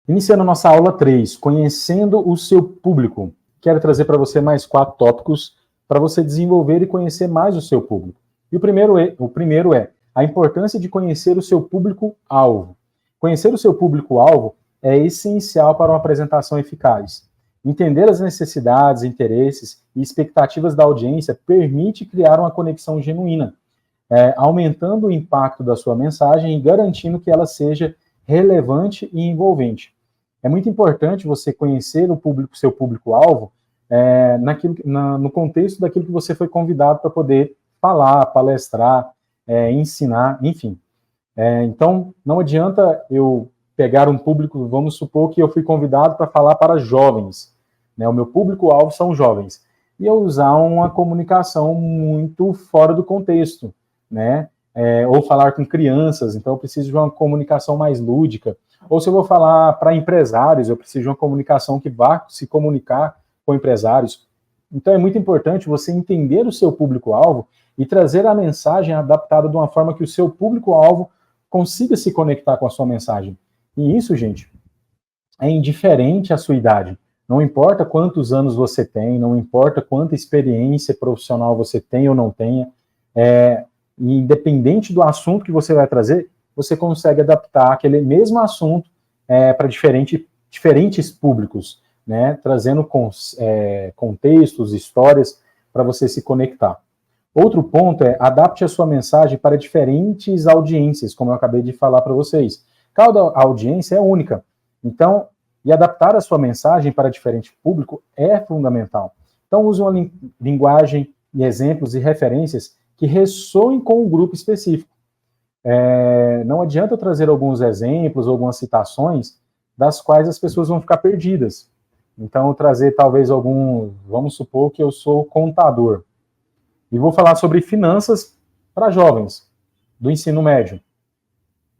Iniciando a nossa aula 3, conhecendo o seu público. Quero trazer para você mais 4 tópicos para você desenvolver e conhecer mais o seu público. E o primeiro é a importância de conhecer o seu público-alvo. Conhecer o seu público-alvo é essencial para uma apresentação eficaz. Entender as necessidades, interesses e expectativas da audiência permite criar uma conexão genuína, aumentando o impacto da sua mensagem e garantindo que ela seja relevante e envolvente. É muito importante você conhecer o público, seu público-alvo, no contexto daquilo que você foi convidado para poder falar, palestrar, ensinar, enfim. Então, não adianta eu pegar um público, vamos supor que eu fui convidado para falar para jovens, né? O meu público-alvo são jovens, e eu usar uma comunicação muito fora do contexto, né? Ou falar com crianças, então eu preciso de uma comunicação mais lúdica. Ou se eu vou falar para empresários, eu preciso de uma comunicação que vá se comunicar com empresários. Então é muito importante você entender o seu público-alvo e trazer a mensagem adaptada de uma forma que o seu público-alvo consiga se conectar com a sua mensagem. E isso, gente, é indiferente à sua idade. Não importa quantos anos você tem, não importa quanta experiência profissional você tem ou não tenha, independente do assunto que você vai trazer, você consegue adaptar aquele mesmo assunto para diferentes públicos, né, trazendo contextos, histórias para você se conectar. Outro ponto é adapte a sua mensagem para diferentes audiências, como eu acabei de falar para vocês. Cada audiência é única, então, e adaptar a sua mensagem para diferente público é fundamental. Então, use uma linguagem e exemplos e referências que ressoem com um grupo específico. Não adianta eu trazer alguns exemplos, algumas citações, das quais as pessoas vão ficar perdidas. Então, eu trazer talvez vamos supor que eu sou contador, e vou falar sobre finanças para jovens, do ensino médio.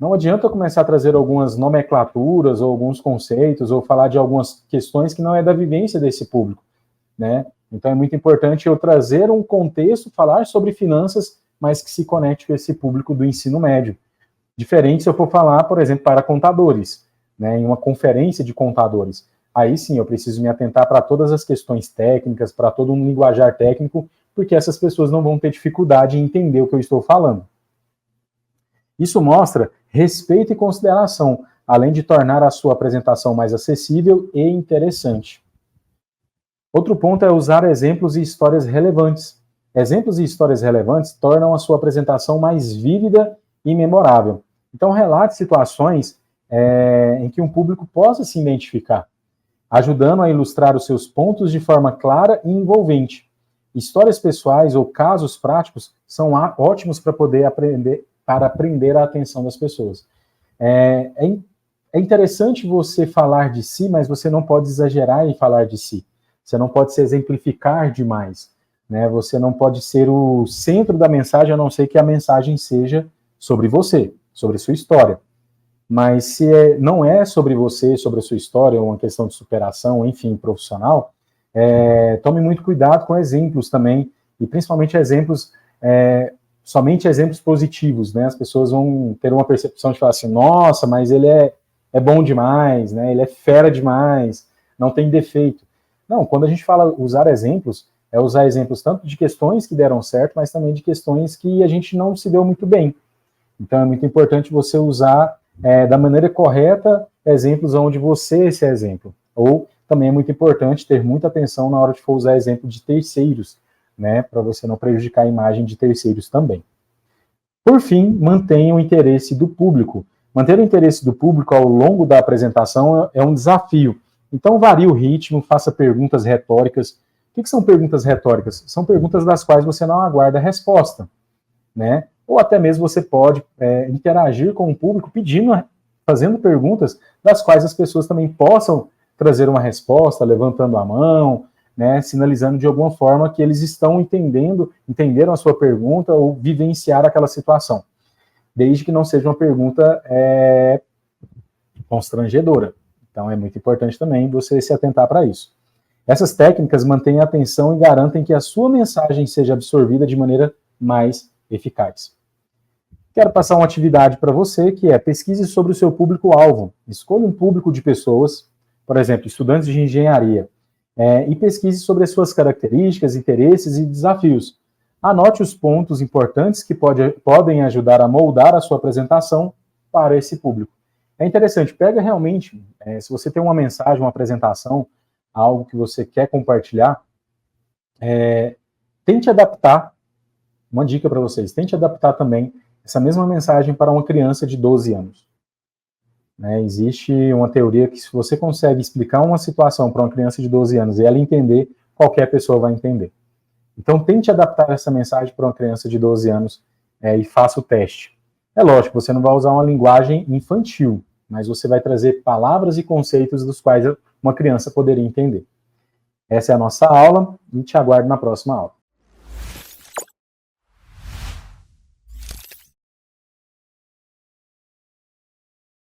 Não adianta eu começar a trazer algumas nomenclaturas, ou alguns conceitos, ou falar de algumas questões que não é da vivência desse público, né? Então, é muito importante eu trazer um contexto, falar sobre finanças, mas que se conecte com esse público do ensino médio. Diferente se eu for falar, por exemplo, para contadores, né, em uma conferência de contadores. Aí sim, eu preciso me atentar para todas as questões técnicas, para todo um linguajar técnico, porque essas pessoas não vão ter dificuldade em entender o que eu estou falando. Isso mostra respeito e consideração, além de tornar a sua apresentação mais acessível e interessante. Outro ponto é usar exemplos e histórias relevantes. Exemplos e histórias relevantes tornam a sua apresentação mais vívida e memorável. Então, relate situações em que um público possa se identificar, ajudando a ilustrar os seus pontos de forma clara e envolvente. Histórias pessoais ou casos práticos são ótimos para poder prender a atenção das pessoas. É interessante você falar de si, mas você não pode exagerar em falar de si. Você não pode se exemplificar demais, né? Você não pode ser o centro da mensagem, a não ser que a mensagem seja sobre você, sobre a sua história. Mas se não é sobre você, sobre a sua história, ou uma questão de superação, enfim, profissional, tome muito cuidado com exemplos também, e principalmente somente exemplos positivos, né? As pessoas vão ter uma percepção de falar assim, nossa, mas ele é bom demais, né? Ele é fera demais, não tem defeito. Não, quando a gente fala usar exemplos, é usar exemplos tanto de questões que deram certo, mas também de questões que a gente não se deu muito bem. Então é muito importante você usar da maneira correta exemplos onde você é esse exemplo. Ou também é muito importante ter muita atenção na hora de for usar exemplo de terceiros, né, para você não prejudicar a imagem de terceiros também. Por fim, mantenha o interesse do público. Manter o interesse do público ao longo da apresentação é um desafio. Então, varie o ritmo, faça perguntas retóricas. O que são perguntas retóricas? São perguntas das quais você não aguarda a resposta, né? Ou até mesmo você pode interagir com o público fazendo perguntas das quais as pessoas também possam trazer uma resposta, levantando a mão, né, sinalizando de alguma forma que eles estão entenderam a sua pergunta ou vivenciaram aquela situação, desde que não seja uma pergunta constrangedora. Então é muito importante também você se atentar para isso. Essas técnicas mantêm a atenção e garantem que a sua mensagem seja absorvida de maneira mais eficaz. Quero passar uma atividade para você, que é pesquise sobre o seu público-alvo. Escolha um público de pessoas, por exemplo, estudantes de engenharia, e pesquise sobre as suas características, interesses e desafios. Anote os pontos importantes que podem ajudar a moldar a sua apresentação para esse público. É interessante, pega realmente, se você tem uma mensagem, uma apresentação, algo que você quer compartilhar, tente adaptar, uma dica para vocês, tente adaptar também essa mesma mensagem para uma criança de 12 anos. Existe uma teoria que se você consegue explicar uma situação para uma criança de 12 anos e ela entender, qualquer pessoa vai entender. Então, tente adaptar essa mensagem para uma criança de 12 anos e faça o teste. É lógico, você não vai usar uma linguagem infantil, mas você vai trazer palavras e conceitos dos quais uma criança poderia entender. Essa é a nossa aula e te aguardo na próxima aula.